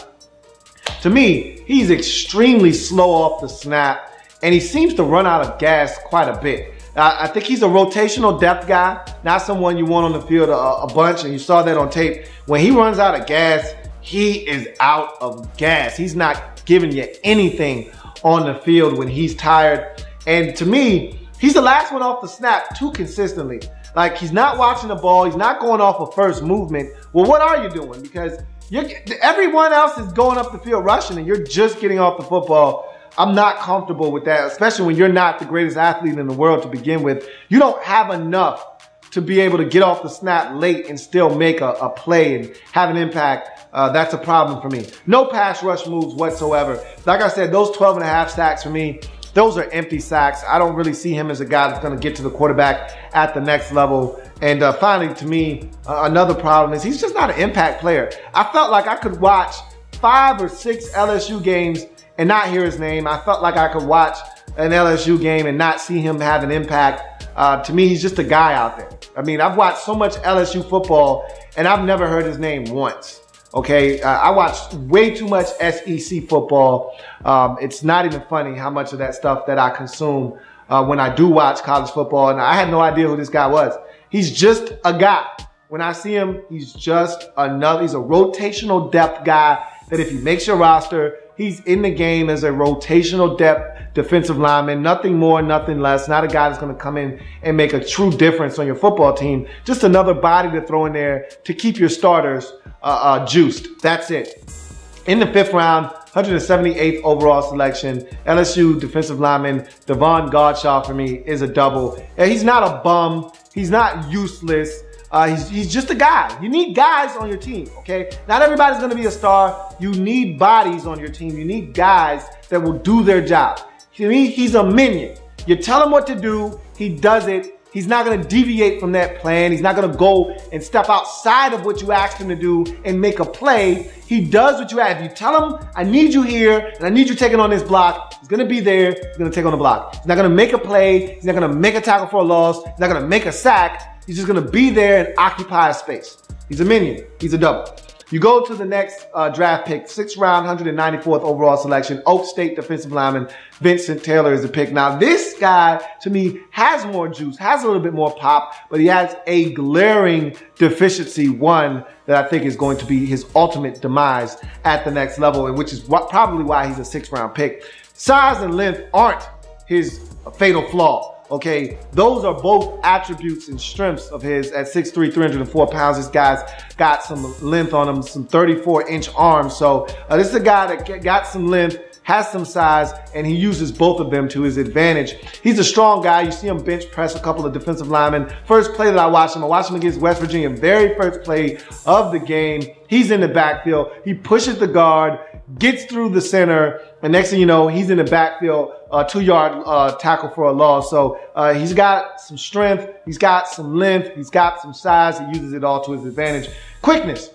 To me, he's extremely slow off the snap, and he seems to run out of gas quite a bit. I think he's a rotational depth guy, not someone you want on the field a bunch, and you saw that on tape. When he runs out of gas, he is out of gas. He's not giving you anything on the field when he's tired. And to me, he's the last one off the snap too consistently. Like, he's not watching the ball. He's not going off of first movement. Well, what are you doing? Because everyone else is going up the field rushing, and you're just getting off the football. I'm not comfortable with that, especially when you're not the greatest athlete in the world to begin with. You don't have enough to be able to get off the snap late and still make a play and have an impact. That's a problem for me. No pass rush moves whatsoever. Like I said, those 12.5 sacks for me, those are empty sacks. I don't really see him as a guy that's going to get to the quarterback at the next level. And finally, to me, another problem is he's just not an impact player. I felt like I could watch 5 or 6 LSU games and not hear his name. I felt like I could watch an LSU game and not see him have an impact. To me, he's just a guy out there. I mean, I've watched so much LSU football, and I've never heard his name once. Okay, I watched way too much SEC football. It's not even funny how much of that stuff that I consume when I do watch college football, and I had no idea who this guy was. He's just a guy. When I see him, he's just another. He's a rotational depth guy that if he makes your roster, he's in the game as a rotational depth defensive lineman. Nothing more, nothing less. Not a guy that's going to come in and make a true difference on your football team. Just another body to throw in there to keep your starters juiced. That's it. In the 5th round, 178th overall selection, LSU defensive lineman Devon Garshaw for me is a double. He's not a bum. He's not useless. He's just a guy. You need guys on your team, okay? Not everybody's going to be a star. You need bodies on your team. You need guys that will do their job. To me, he's a minion. You tell him what to do, he does it. He's not going to deviate from that plan. He's not going to go and step outside of what you asked him to do and make a play. He does what you ask. If you tell him, I need you here and I need you taking on this block, he's going to be there. He's going to take on the block. He's not going to make a play. He's not going to make a tackle for a loss. He's not going to make a sack. He's just going to be there and occupy a space. He's a minion. He's a double. You go to the next draft pick, 6th round, 194th overall selection. Oak State defensive lineman Vincent Taylor is the pick. Now, this guy, to me, has more juice, has a little bit more pop, but he has a glaring deficiency, one that I think is going to be his ultimate demise at the next level, and which is probably why he's a 6th round pick. Size and length aren't his fatal flaw. Okay, those are both attributes and strengths of his at 6'3", 304 pounds. This guy's got some length on him, some 34-inch arms. So this is a guy that got some length, has some size, and he uses both of them to his advantage. He's a strong guy. You see him bench press a couple of defensive linemen. First play that I watched him against West Virginia, very first play of the game. He's in the backfield. He pushes the guard, gets through the center, and next thing you know, he's in the backfield, 2-yard tackle for a loss. So he's got some strength, he's got some length, he's got some size. He uses it all to his advantage. Quickness.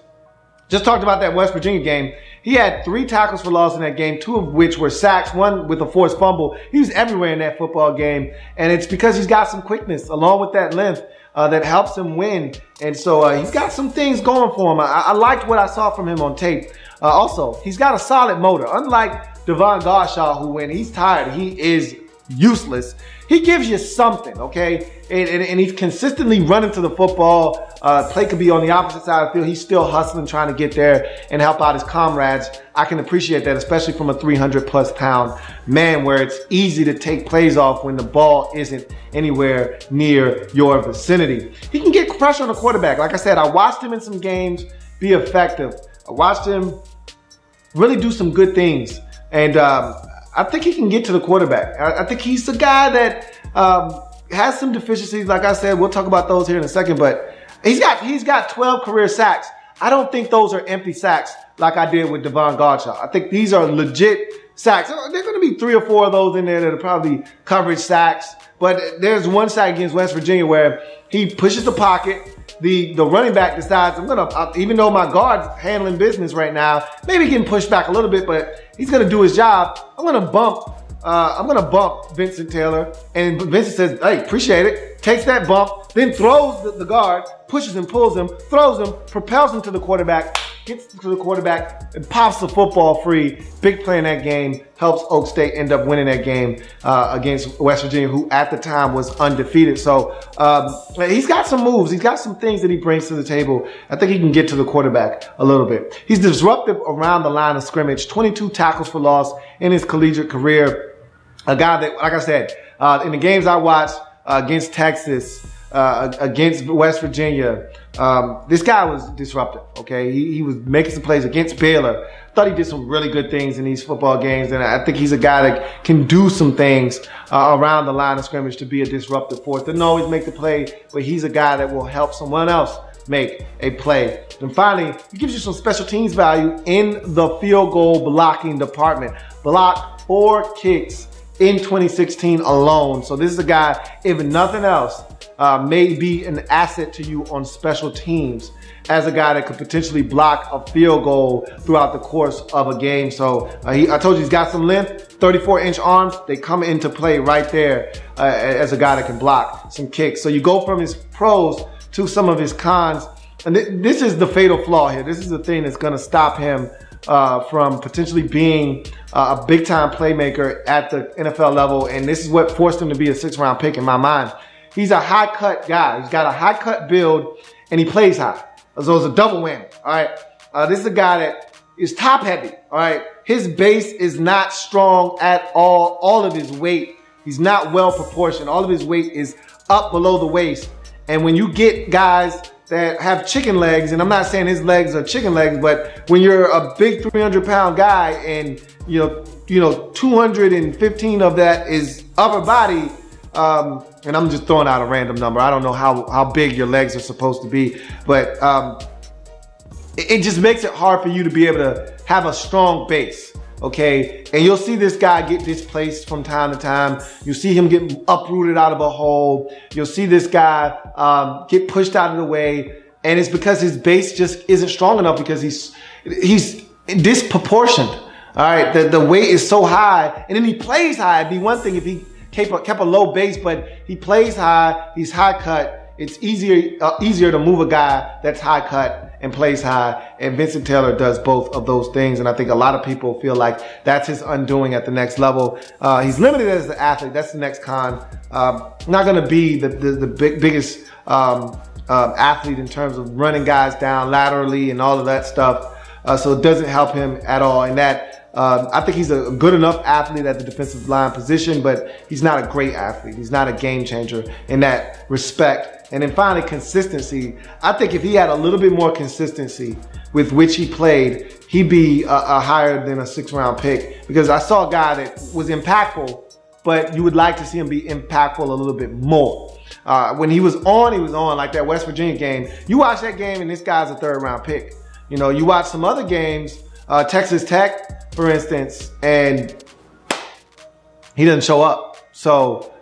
Just talked about that West Virginia game. He had 3 tackles for loss in that game, 2 of which were sacks, 1 with a forced fumble. He was everywhere in that football game, and it's because he's got some quickness along with that length that helps him win. And so he's got some things going for him. I liked what I saw from him on tape. Also, he's got a solid motor. Unlike Devon Godshaw, who when he's tired, he is useless. He gives you something, okay? And he's consistently running to the football. Play could be on the opposite side of the field. He's still hustling, trying to get there and help out his comrades. I can appreciate that, especially from a 300-plus pound man, where it's easy to take plays off when the ball isn't anywhere near your vicinity. He can get pressure on the quarterback. Like I said, I watched him in some games be effective. I watched him really do some good things. And I think he can get to the quarterback. I think he's the guy that has some deficiencies. Like I said, we'll talk about those here in a second, but he's got 12 career sacks. I don't think those are empty sacks like I did with Devon Godshaw. I think these are legit sacks. There are going to be 3 or 4 of those in there that are probably coverage sacks. But there's one sack against West Virginia where he pushes the pocket. The running back decides, even though my guard's handling business right now, maybe getting pushed back a little bit, but he's going to do his job. I'm going to bump Vincent Taylor. And Vincent says, hey, appreciate it. Takes that bump, then throws the guard, pushes him, pulls him, throws him, propels him to the quarterback, gets to the quarterback, and pops the football free. Big play in that game. Helps Oak State end up winning that game against West Virginia, who at the time was undefeated. So he's got some moves. He's got some things that he brings to the table. I think he can get to the quarterback a little bit. He's disruptive around the line of scrimmage. 22 tackles for loss in his collegiate career. A guy that, like I said, in the games I watched against Texas, against West Virginia, this guy was disruptive, okay? He was making some plays against Baylor. Thought he did some really good things in these football games, and I think he's a guy that can do some things around the line of scrimmage to be a disruptive force. Doesn't always make the play, but he's a guy that will help someone else make a play. And finally, he gives you some special teams value in the field goal blocking department. Blocked 4 kicks in 2016 alone. So this is a guy, if nothing else, may be an asset to you on special teams as a guy that could potentially block a field goal throughout the course of a game. So I told you he's got some length, 34-inch arms. They come into play right there as a guy that can block some kicks. So you go from his pros to some of his cons. And this is the fatal flaw here. This is the thing that's going to stop him from potentially being a big-time playmaker at the NFL level. And this is what forced him to be a 6th-round pick in my mind. He's a high-cut guy. He's got a high-cut build, and he plays high. So it's a double whammy, all right? This is a guy that is top-heavy, all right? His base is not strong at all. All of his weight, he's not well-proportioned. All of his weight is up below the waist. And when you get guys that have chicken legs, and I'm not saying his legs are chicken legs, but when you're a big 300-pound guy and, you know, 215 of that is upper body, and I'm just throwing out a random number. I don't know how big your legs are supposed to be, but it just makes it hard for you to be able to have a strong base, okay? And you'll see this guy get displaced from time to time. You'll see him get uprooted out of a hole. You'll see this guy get pushed out of the way, and it's because his base just isn't strong enough because he's disproportioned. All right, the weight is so high, and then he plays high. It'd be one thing if he kept a low base, but he plays high. He's high cut. It's easier to move a guy that's high cut and plays high. And Vincent Taylor does both of those things. And I think a lot of people feel like that's his undoing at the next level. He's limited as an athlete. That's the next con. Not going to be the biggest athlete in terms of running guys down laterally and all of that stuff. So it doesn't help him at all. And that, I think he's a good enough athlete at the defensive line position, but he's not a great athlete. He's not a game changer in that respect. And then finally, consistency. I think if he had a little bit more consistency with which he played, he'd be a higher than a 6th-round pick, because I saw a guy that was impactful, but you would like to see him be impactful a little bit more. When he was on like that West Virginia game. You watch that game and this guy's a 3rd-round pick. You know, you watch some other games, Texas Tech, for instance, and he doesn't show up. So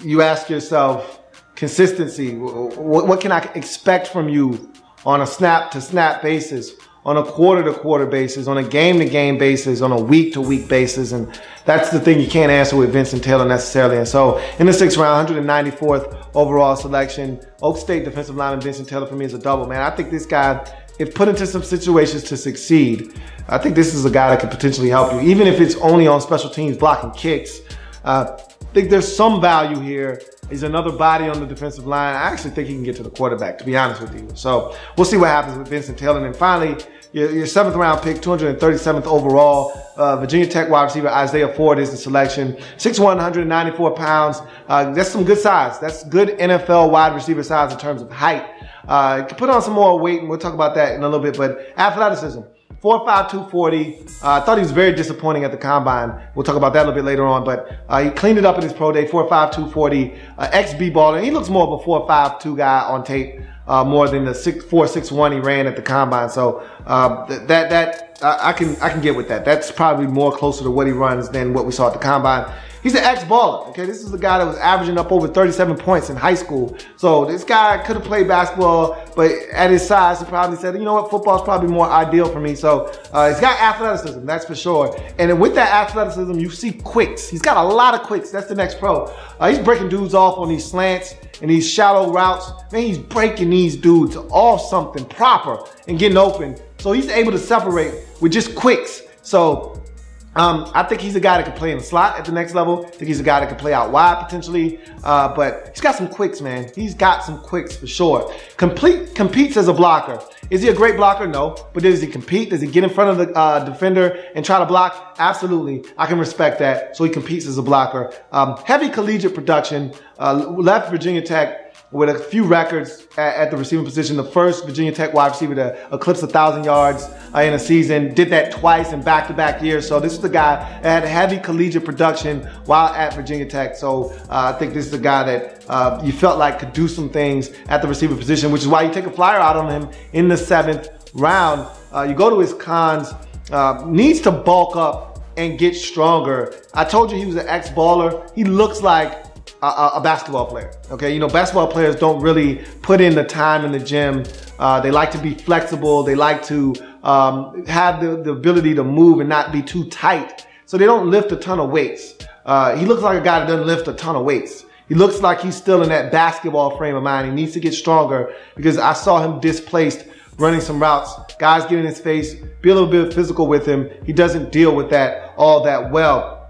you ask yourself, consistency, what can I expect from you on a snap-to-snap basis on a quarter-to-quarter basis, on a game-to-game basis, on a week-to-week basis. And that's the thing you can't answer with Vincent Taylor necessarily. And so in the 6th round, 194th overall selection, Oak State defensive lineman Vincent Taylor for me is a double, man. I think this guy, if put into some situations to succeed, I think this is a guy that could potentially help you, even if it's only on special teams blocking kicks. I think there's some value here. He's another body on the defensive line. I actually think he can get to the quarterback, to be honest with you. So we'll see what happens with Vincent Taylor. And then finally, your 7th round pick, 237th overall, Virginia Tech wide receiver Isaiah Ford is the selection. 6'1", 194 pounds. That's some good size. That's good NFL wide receiver size in terms of height. Can put on some more weight, and we'll talk about that in a little bit. But athleticism. 4'5", 240. I thought he was very disappointing at the combine. We'll talk about that a little bit later on, but he cleaned it up in his pro day. 4'5", 240. Ex-B baller. He looks more of a 4'5", 2 guy on tape, more than the 6'4", 6'1" he ran at the combine. So I can get with that. That's probably more closer to what he runs than what we saw at the combine. He's an ex-baller, okay? This is a guy that was averaging up over 37 points in high school. So this guy could have played basketball, but at his size, he probably said, you know what, football's probably more ideal for me. So he's got athleticism, that's for sure. And with that athleticism, you see quicks. He's got a lot of quicks. That's the next pro. He's breaking dudes off on these slants and these shallow routes. Man, he's breaking these dudes off something proper and getting open. So he's able to separate with just quicks. So I think he's a guy that can play in the slot at the next level. I think he's a guy that can play out wide potentially. But he's got some quicks, man. He's got some quicks for sure. Competes as a blocker. Is he a great blocker? No. But does he compete? Does he get in front of the defender and try to block? Absolutely. I can respect that. So he competes as a blocker. Heavy collegiate production. Left Virginia Tech with a few records at the receiving position. The first Virginia Tech wide receiver to eclipse 1,000 yards in a season. Did that twice in back-to-back years. So this is the guy that had heavy collegiate production while at Virginia Tech. So I think this is the guy that you felt like could do some things at the receiver position, which is why you take a flyer out on him in the 7th round. You go to his cons. Needs to bulk up and get stronger. I told you he was an ex-baller. He looks like a basketball player. Okay, you know, basketball players don't really put in the time in the gym. They like to be flexible. They like to have the ability to move and not be too tight. So they don't lift a ton of weights. He looks like a guy that doesn't lift a ton of weights. He looks like he's still in that basketball frame of mind. He needs to get stronger because I saw him displaced running some routes. Guys get in his face, be a little bit physical with him. He doesn't deal with that all that well.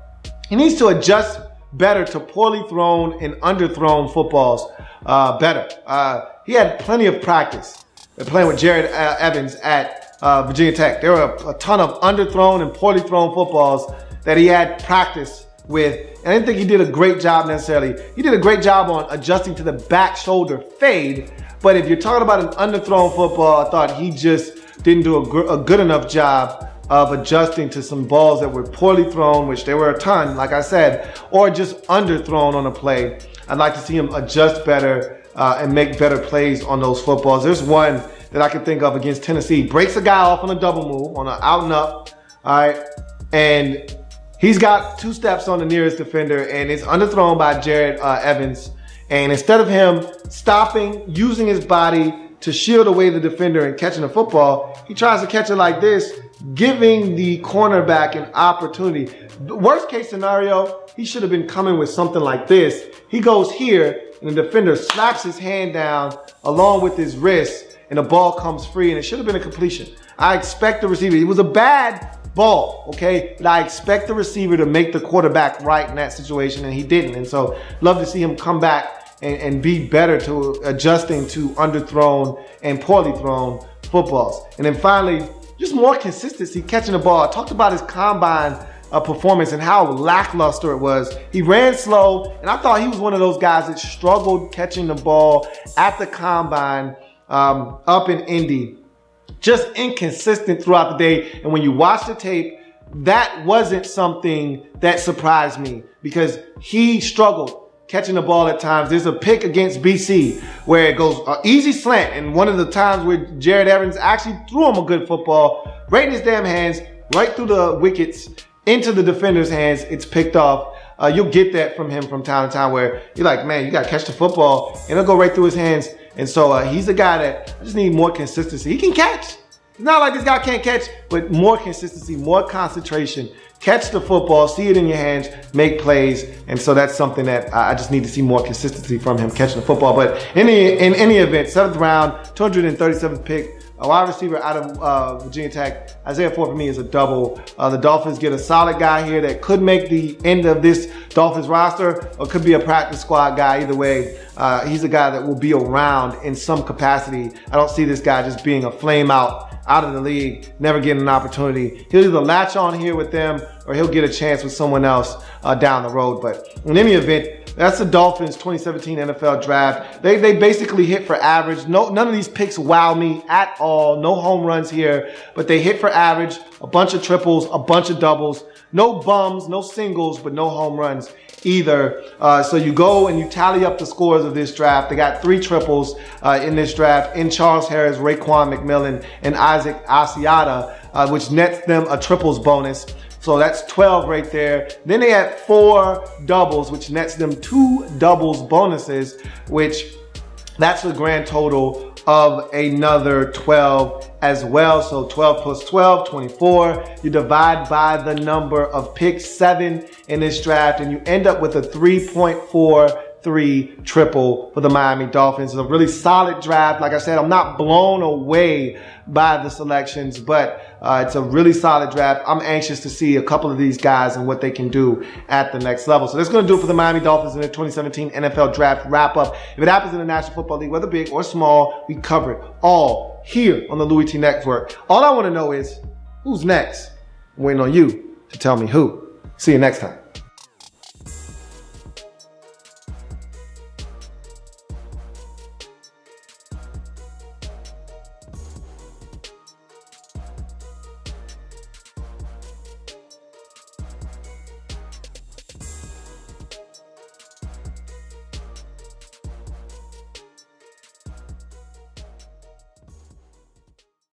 He needs to adjust better to poorly thrown and underthrown footballs better. He had plenty of practice playing with Jared Evans at Virginia Tech. There were a ton of underthrown and poorly thrown footballs that he had practice with. And I didn't think he did a great job necessarily. He did a great job on adjusting to the back shoulder fade. But if you're talking about an underthrown football, I thought he just didn't do a good enough job of adjusting to some balls that were poorly thrown, which there were a ton, like I said, or just underthrown on a play. I'd like to see him adjust better and make better plays on those footballs. There's one that I can think of against Tennessee. Breaks a guy off on a double move, on an out and up, all right? And he's got 2 steps on the nearest defender, and it's underthrown by Jared Evans. And instead of him stopping, using his body to shield away the defender and catching the football, he tries to catch it like this, giving the cornerback an opportunity. The worst case scenario, he should have been coming with something like this. He goes here, and the defender slaps his hand down along with his wrist, and the ball comes free, and it should have been a completion. I expect the receiver, it was a bad ball, okay? But I expect the receiver to make the quarterback right in that situation, and he didn't. And so, love to see him come back and be better to adjusting to underthrown and poorly thrown footballs. And then finally, just more consistency catching the ball. I talked about his combine performance and how lackluster it was. He ran slow, and I thought he was one of those guys that struggled catching the ball at the combine up in Indy. Just inconsistent throughout the day. And when you watch the tape, that wasn't something that surprised me because he struggled catching the ball at times. There's a pick against BC where it goes an easy slant, and one of the times where Jared Evans actually threw him a good football right in his damn hands, right through the wickets, into the defender's hands. It's picked off. You'll get that from him from time to time where you're like, man, you got to catch the football, and it'll go right through his hands. And so he's a guy that I just need more consistency. He can catch. It's not like this guy can't catch, but more consistency, more concentration. Catch the football, see it in your hands, make plays. And so that's something that I just need to see more consistency from him catching the football. But in any event, 7th round, 237th pick, a wide receiver out of Virginia Tech, Isaiah Ford for me is a double. The Dolphins get a solid guy here that could make the end of this Dolphins roster or could be a practice squad guy. Either way, he's a guy that will be around in some capacity. I don't see this guy just being a flame out of the league, never getting an opportunity. He'll either latch on here with them or he'll get a chance with someone else down the road. But in any event, that's the Dolphins 2017 NFL draft. They basically hit for average. None of these picks wow me at all. No home runs here, but they hit for average, a bunch of triples, a bunch of doubles, no bums, no singles, but no home runs either. So you go and you tally up the scores of this draft. They got 3 triples in this draft in Charles Harris, Raekwon McMillan, and Isaac Asiata, which nets them a triples bonus. So that's 12 right there. Then they had 4 doubles, which nets them 2 doubles bonuses, which that's a grand total of another 12 as well. So 12 plus 12, 24. You divide by the number of picks, 7 in this draft, and you end up with a 3.43 triple for the Miami Dolphins. It's a really solid draft. Like I said, I'm not blown away by the selections, but it's a really solid draft. I'm anxious to see a couple of these guys and what they can do at the next level. So that's going to do it for the Miami Dolphins in the 2017 NFL Draft Wrap-Up. If it happens in the National Football League, whether big or small, we cover it all here on the Louie T Network. All I want to know is, who's next? I'm waiting on you to tell me who. See you next time.